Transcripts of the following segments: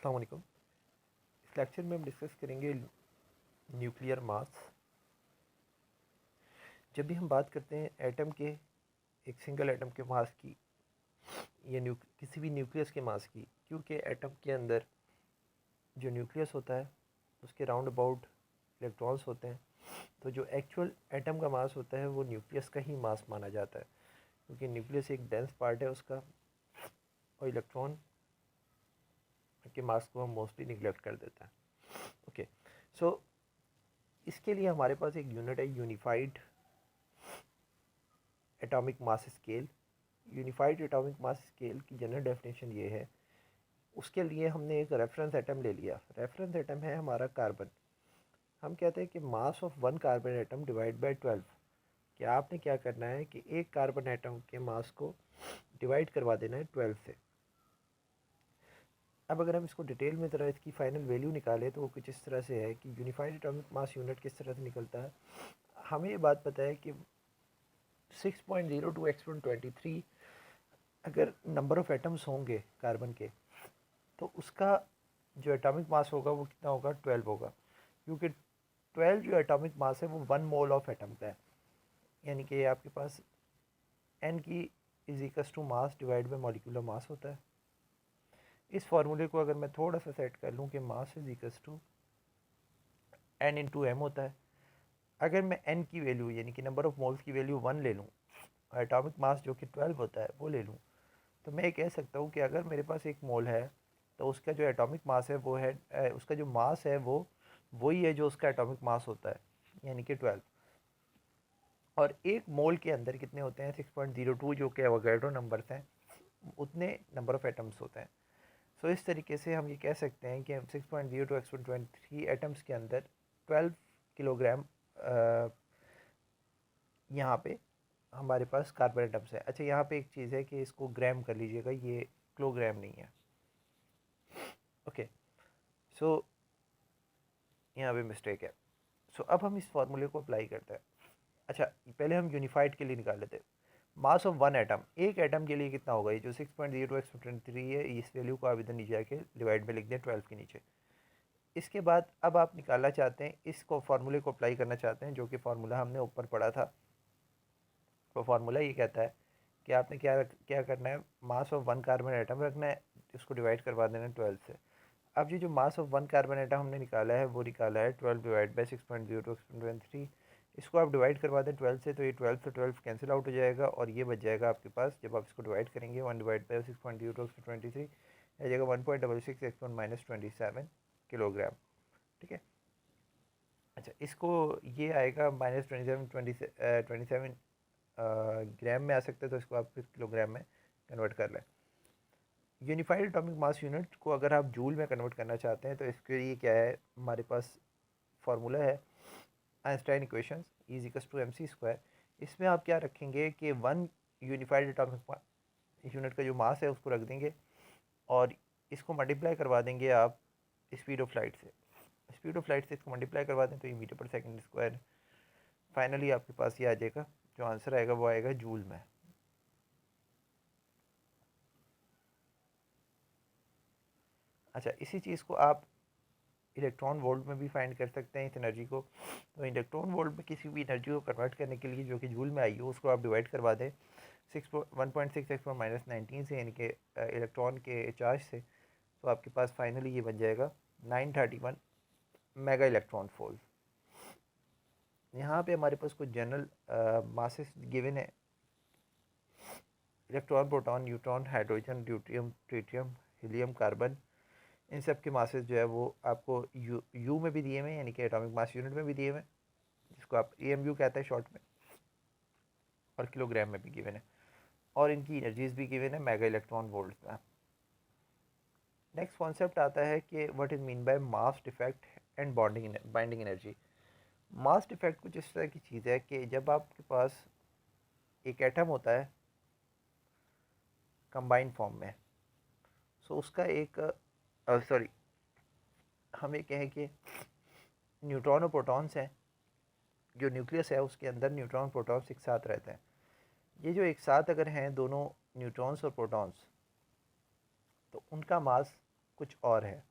अस्सलाम वालेकुम। इस लेक्चर में हम डिस्कस करेंगे न्यूक्लियर मास। जब भी हम बात करते हैं एटम के, एक सिंगल एटम के मास की या किसी भी न्यूक्लियस के मास की, क्योंकि एटम के अंदर जो न्यूक्लियस होता है उसके राउंड अबाउट इलेक्ट्रॉन्स होते हैं, तो जो एक्चुअल एटम का मास होता है वो न्यूक्लियस का ही मास माना जाता है, क्योंकि न्यूक्लियस एक डेंस पार्ट है उसका, और इलेक्ट्रॉन के मास को हम मोस्टली निगलेक्ट कर देता है। ओके, सो इसके लिए हमारे पास एक यूनिट है, unified atomic mass scale. Unified atomic mass scale की जनरल डेफिनेशन ये है। उसके लिए हमने एक रेफरेंस एटम ले लिया। रेफरेंस एटम है हमारा कार्बन। हम कहते हैं कि mass of one carbon atom divide by 12। कि आपने क्या करना है कि एक कार्बन एटम के मास को डिवाइड करवा देना है 12 से। अब अगर हम इसको डिटेल में तरह इसकी फाइनल वैल्यू निकालें तो वो कुछ इस तरह से है कि यूनिफाइड एटॉमिक मास यूनिट किस तरह से निकलता है। हमें ये बात पता है कि 6.02 x⁻23 अगर नंबर ऑफ़ एटम्स होंगे कार्बन के, तो उसका जो एटॉमिक मास होगा वो कितना होगा, 12 होगा। क्योंकि 12 जो एटॉमिक मास है वो 1 मोल ऑफ एटम का है, यानी कि आपके पास n की is equals to mass divide by molecular mass होता है। इस फार्मूले को अगर मैं थोड़ा सा सेट कर लूँ कि mass is equals to n into M होता है। अगर मैं n की वैल्यू यानी कि नंबर ऑफ़ मोल्स की वैल्यू 1 ले लूँ और एटॉमिक मास जो कि 12 होता है वो ले लूँ, तो मैं ये कह सकता हूँ कि अगर मेरे पास एक मोल है तो उसका जो एटॉमिक मास है वो है उसका जो मास है वो वही है जो उसका एटॉमिक मास होता है, यानी कि 12। और एक मोल के अंदर कितने होते हैं, 6.02 जो कि एवोगैड्रो नंबर्स हैं, उतने नंबर ऑफ़ एटम्स होते हैं। सो इस तरीके से हम ये कह सकते हैं कि हम 6.02 x⁻23 एटम्स के अंदर 12 किलोग्राम यहाँ पे हमारे पास कार्बन एटम्स है। अच्छा, यहाँ पे एक चीज़ है कि इसको ग्राम कर लीजिएगा, ये किलोग्राम नहीं है। ओके, सो यहाँ पे मिस्टेक है। सो अब हम इस फार्मूले को अप्लाई करते हैं। अच्छा, पहले हम यूनिफाइड के लिए निकाल लेते हैं। मास ऑफ वन एटम, एक एटम के लिए कितना होगा, ये जो 6.02 x⁻23 है, इस वैल्यू को आप इधर नीचे आके डिवाइड में लिख दें 12 के नीचे। इसके बाद अब आप निकालना चाहते हैं, इसको फार्मूले को अप्लाई करना चाहते हैं, जो कि फार्मूला हमने ऊपर पढ़ा था। तो फार्मूला ये कहता है कि आपने क्या करना है, mass of one carbon atom रखना है, इसको डिवाइड करवा देना है 12 से। अब ये जो mass of one carbon atom हमने निकाला है वो निकाला है 12 डिवाइड बाई 6.02 x⁻23। इसको आप डिवाइड करवा दें 12 से, तो ये 12 से 12 कैंसिल आउट हो जाएगा और ये बच जाएगा आपके पास। जब आप इसको डिवाइड करेंगे 1 डिवाइड बाई 6.02 x⁻23 आ जाएगा 1.66 x⁻27 किलोग्राम। ठीक है। अच्छा, इसको ये आएगा -27 ग्राम में आ सकता है, तो इसको आप फिर किलोग्राम में कन्वर्ट कर लें। यूनिफाइड एटॉमिक मास यूनिट को अगर आप जूल में कन्वर्ट करना चाहते हैं तो इसके लिए क्या है, हमारे पास फार्मूला है Einstein equations is equals to mc²। इसमें आप क्या रखेंगे कि वन यूनिफाइड एटॉमिक यूनिट का जो मास है उसको रख देंगे और इसको मल्टीप्लाई करवा देंगे आप स्पीड ऑफ लाइट से। स्पीड ऑफ लाइट से इसको मल्टीप्लाई करवा दें तो ये मीटर पर सेकंड स्क्वायर। फाइनली आपके पास ये आ जाएगा, जो आंसर आएगा वो आएगा जूल में। अच्छा, इसी चीज़ को आप इलेक्ट्रॉन वोल्ट में भी फाइंड कर सकते हैं इस एनर्जी को। तो इलेक्ट्रॉन वोल्ट में किसी भी एनर्जी को कन्वर्ट करने के लिए जो कि जूल में आई हो, उसको आप डिवाइड करवा दें 1.6 x⁻19 से, यानी कि इलेक्ट्रॉन के चार्ज से, तो आपके पास फाइनली ये बन जाएगा 931 मेगा इलेक्ट्रॉन वोल्ट। यहाँ पे हमारे पास कुछ जनरल मासेस गिवन है, electron, proton, neutron, hydrogen, deuterium, tritium, helium, carbon. इन सब के मासेस जो है वो आपको यू में भी दिए हुए हैं, यानी कि एटॉमिक मास यूनिट में भी दिए हुए हैं, जिसको आप AMU कहते हैं शॉर्ट में, और किलोग्राम में भी गिवन है, और इनकी एनर्जीज भी गिवन है मेगा इलेक्ट्रॉन वोल्ट में। नेक्स्ट कॉन्सेप्ट आता है कि what is mean by mass defect and binding energy. Mass defect कुछ इस तरह की चीज़ है कि जब आपके पास एक एटम होता है कंबाइंड फॉर्म में, सो उसका एक सॉरी हम ये कहें कि न्यूट्रॉन और प्रोटॉन्स हैं, जो न्यूक्लियस है उसके अंदर न्यूट्रॉन प्रोटॉन्स एक साथ रहते हैं। ये जो एक साथ अगर हैं दोनों न्यूट्रॉन्स और प्रोटॉन्स, तो उनका मास कुछ और है।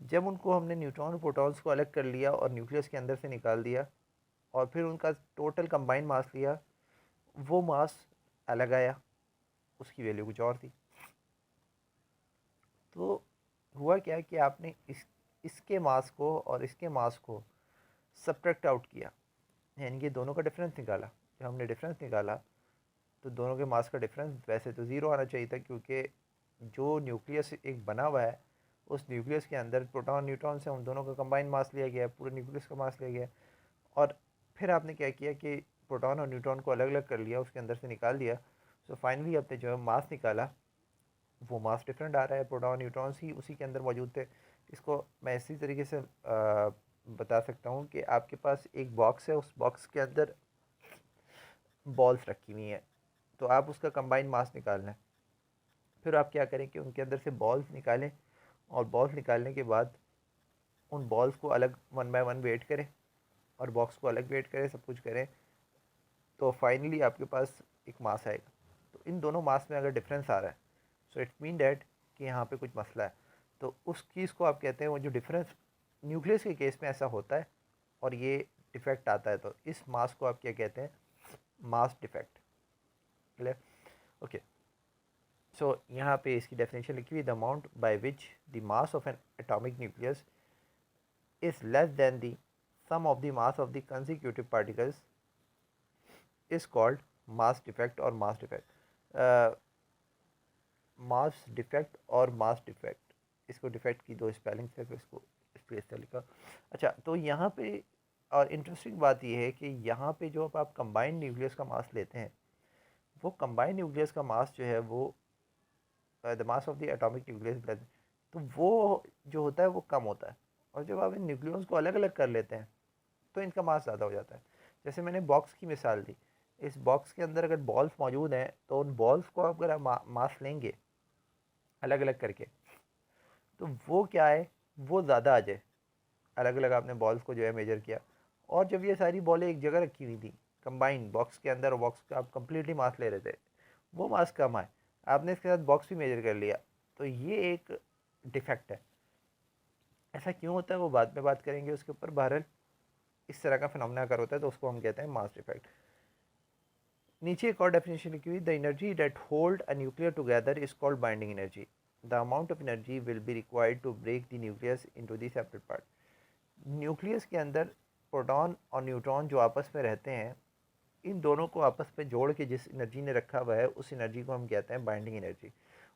जब उनको हमने न्यूट्रॉन और प्रोटॉन्स को अलग कर लिया और न्यूक्लियस के अंदर से निकाल दिया और फिर उनका टोटल कंबाइंड मास लिया, वो मास अलग आया, उसकी वैल्यू कुछ और थी। तो हुआ क्या कि आपने इसके मास को और इसके मास को सब्ट्रैक्ट आउट किया, यानी कि दोनों का डिफरेंस निकाला। जब हमने डिफरेंस निकाला तो दोनों के मास का डिफरेंस वैसे तो ज़ीरो आना चाहिए था, क्योंकि जो न्यूक्लियस एक बना हुआ है उस न्यूक्लियस के अंदर प्रोटॉन न्यूट्रॉन से उन दोनों का कंबाइंड मास लिया गया है, पूरे न्यूक्लियस का मास लिया गया है। और फिर आपने क्या किया कि प्रोटॉन और न्यूट्रॉन को अलग अलग कर लिया, उसके अंदर से निकाल दिया। सो फाइनली आपने जो है मास निकाला, वो मास डिफरेंट आ रहा है, प्रोटॉन न्यूट्रॉन्स ही उसी के अंदर मौजूद थे। इसको मैं इसी तरीके से बता सकता हूँ कि आपके पास एक बॉक्स है, उस बॉक्स के अंदर बॉल्स रखी हुई हैं, तो आप उसका कंबाइंड मास निकालना है। फिर आप क्या करें कि उनके अंदर से बॉल्स निकालें, और बॉल्स निकालने के बाद उन बॉल्स को अलग वन बाय वन वेट करें और बॉक्स को अलग वेट करें, सब कुछ करें, तो फाइनली आपके पास एक मास आएगा। तो इन दोनों मास में अगर डिफरेंस आ रहा है, सो इट्स मीन डैट कि यहाँ पे कुछ मसला है। तो उस चीज़ को आप कहते हैं, वो जो डिफरेंस न्यूक्लियस के केस में ऐसा होता है और ये डिफेक्ट आता है, तो इस मास को आप क्या कहते हैं, mass defect. Clear? Okay. So यहाँ पे इसकी डेफिनेशन लिखी हुई, the amount by which the mass of an atomic nucleus is less than the sum of the mass of the consecutive particles is called mass defect और mass defect. मास defect और mass defect, इसको defect की दो spellings है, तो इसको इस तरह लिखा। अच्छा, तो यहाँ पे और इंटरेस्टिंग बात यह है कि यहाँ पे जो आप कंबाइंड न्यूक्लियस का मास लेते हैं, वो कंबाइंड न्यूक्लियस का मास जो है वो the mass of the atomic nucleus, तो वो जो होता है वो कम होता है। और जब आप इन न्यूक्लियस को अलग अलग कर लेते हैं तो इनका मास ज़्यादा हो जाता है। जैसे मैंने बॉक्स की मिसाल दी, इस बॉक्स के अंदर अगर बॉल्स मौजूद हैं तो उन बॉल्स को अगर आप मास लेंगे अलग अलग करके, तो वो क्या है, वो ज़्यादा आ जाए। अलग अलग आपने बॉल्स को जो है मेजर किया, और जब ये सारी बॉलें एक जगह रखी हुई थी कंबाइंड बॉक्स के अंदर, और बॉक्स का आप कंप्लीटली मास ले रहे थे, वो मास कम आए, आपने इसके साथ बॉक्स भी मेजर कर लिया, तो ये एक डिफेक्ट है। ऐसा क्यों होता है वो बाद में बात करेंगे उसके ऊपर। बहरहाल इस तरह का फिनोमेना अगर होता है तो उसको हम कहते हैं मास डिफेक्ट। नीचे एक और डेफिनेशन लिखी हुई, the energy that hold a nuclear together is called binding energy. The amount of energy will be required to break the nucleus into the separate part. न्यूक्लियस के अंदर प्रोटॉन और न्यूट्रॉन जो आपस में रहते हैं, इन दोनों को आपस में जोड़ के जिस एनर्जी ने रखा हुआ है, उस एनर्जी को हम कहते हैं बाइंडिंग एनर्जी।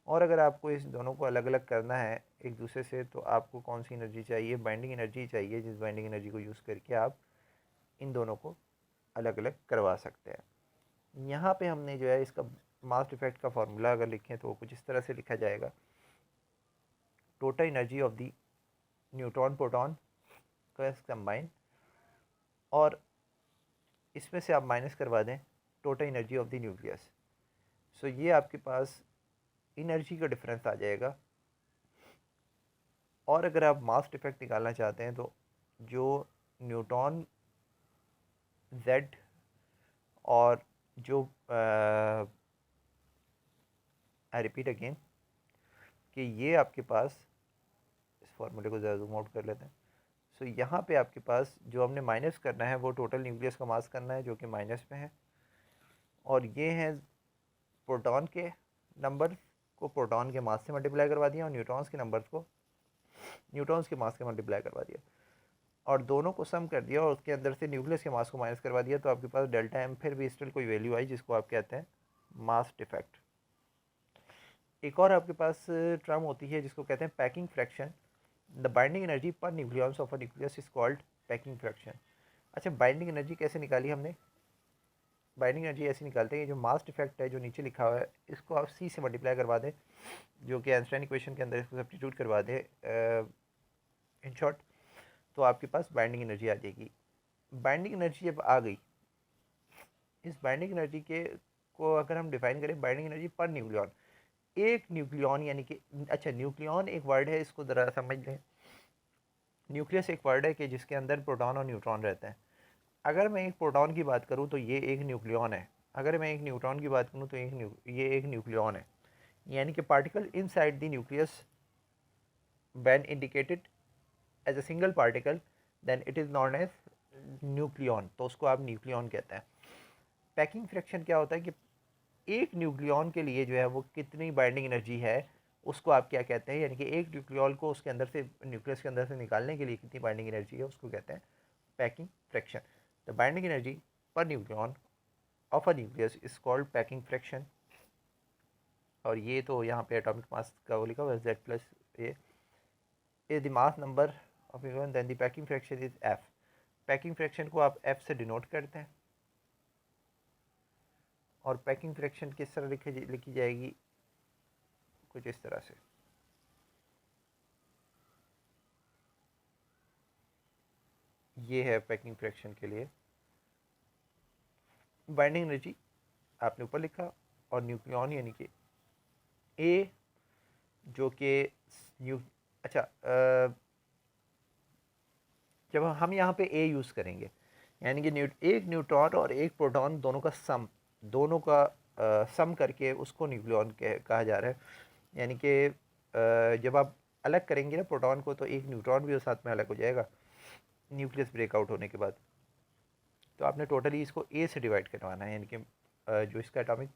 और अगर आपको इस दोनों को अलग अलग करना है एक दूसरे से, तो आपको कौन सी एनर्जी चाहिए, बाइंडिंग एनर्जी चाहिए, जिस बाइंडिंग एनर्जी को यूज़ करके आप इन दोनों को अलग अलग करवा सकते हैं। यहाँ पे हमने जो है इसका मास डिफेक्ट का फार्मूला अगर लिखें तो वो कुछ इस तरह से लिखा जाएगा, total energy of the neutron proton combine, और इसमें से आप माइनस करवा दें total energy of the nucleus. So ये आपके पास एनर्जी का डिफरेंस आ जाएगा। और अगर आप मास डिफेक्ट निकालना चाहते हैं, तो जो न्यूट्रॉन जेड और जो आई रिपीट अगेन कि ये आपके पास, इस फार्मूले को ज़रा जूम आउट कर लेते हैं। सो यहाँ पे आपके पास जो हमने माइनस करना है वो टोटल न्यूक्लियस का मास करना है, जो कि माइनस में है, और ये हैं प्रोटॉन के नंबर को प्रोटॉन के मास से मल्टीप्लाई करवा दिया, और न्यूट्रॉन्स के नंबर्स को न्यूट्रॉन्स के मास से मल्टीप्लाई करवा दिया, और दोनों को सम कर दिया, और उसके अंदर से न्यूक्लियस के मास को माइनस करवा दिया, तो आपके पास डेल्टा एम फिर भी स्टिल कोई वैल्यू आई, जिसको आप कहते हैं मास डिफेक्ट। एक और आपके पास टर्म होती है जिसको कहते हैं packing fraction. The binding energy per nucleons of a nucleus is called packing fraction. अच्छा, बाइंडिंग एनर्जी कैसे निकाली हमने? बाइंडिंग एनर्जी ऐसे निकालते हैं, जो मास डिफेक्ट है जो नीचे लिखा हुआ है, इसको आप सी से मल्टीप्लाई करवा दें, जो कि आइंस्टाइन इक्वेशन के अंदर इसको सब्स्टिट्यूट करवा दें इन शॉर्ट, तो आपके पास बाइंडिंग एनर्जी आ जाएगी। बाइंडिंग एनर्जी जब आ गई, इस बाइंडिंग एनर्जी के को अगर हम डिफाइन करें, बाइंडिंग एनर्जी पर न्यूक्लियन, एक न्यूक्लियन यानी कि, अच्छा न्यूक्लियन एक वर्ड है, इसको ज़रा समझ लें। न्यूक्लियस एक वर्ड है कि जिसके अंदर प्रोटॉन और न्यूट्रॉन रहते हैं। अगर मैं एक प्रोटॉन की बात करूं तो ये एक न्यूक्लियन है, अगर मैं एक न्यूट्रॉन की बात करूं तो ये एक न्यूक्लियन है, यानी कि particle inside the nucleus when indicated as a single particle then it is known as nucleon, तो उसको आप न्यूक्लियन कहते हैं। पैकिंग फ्रैक्शन क्या होता है कि एक न्यूक्लियन के लिए जो है वो कितनी बाइंडिंग एनर्जी है उसको आप क्या कहते हैं, यानी कि एक न्यूक्लियन को उसके अंदर से, न्यूक्लियस के अंदर से निकालने के लिए कितनी बाइंडिंग एनर्जी है उसको कहते हैं packing fraction. The binding energy per nucleon of a nucleus is called packing fraction. और ये तो यहाँ पे एटॉमिक मास का वो लिखा हुआ है Z plus A is the mass number of nucleon, then the packing fraction is F। Packing fraction को आप F से डिनोट करते हैं। और पैकिंग फ्रैक्शन किस तरह लिखी जाएगी, कुछ इस तरह से। ये है पैकिंग फ्रैक्शन के लिए बाइंडिंग एनर्जी आपने ऊपर लिखा, और न्यूक्लियन यानी कि ए जो कि न्यू, अच्छा जब हम यहाँ पे ए यूज़ करेंगे यानी कि एक न्यूट्रॉन और एक प्रोटॉन दोनों का सम, दोनों का सम करके उसको न्यूक्लियन कहा जा रहा है। यानी कि जब आप अलग करेंगे ना प्रोटॉन को तो एक न्यूट्रॉन भी उस साथ में अलग हो जाएगा न्यूक्लियस ब्रेकआउट होने के बाद। तो आपने टोटली इसको ए से डिवाइड करवाना है, यानी कि जो इसका एटॉमिक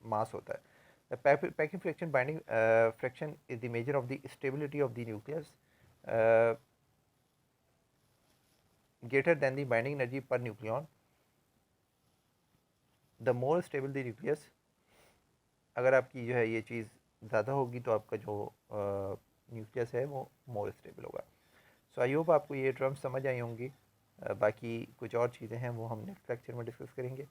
मास होता है। Packing fraction binding fraction is the measure of the stability of the nucleus greater than the binding energy per nucleon, the more stable the nucleus। अगर आपकी जो है ये चीज़ ज़्यादा होगी तो आपका जो न्यूक्लियस है वो मोर स्टेबल होगा। सो आई होप आपको ये टर्म्स समझ आई होंगी। बाकी कुछ और चीज़ें हैं वो हम नेक्स्ट लेक्चर में डिस्कस करेंगे।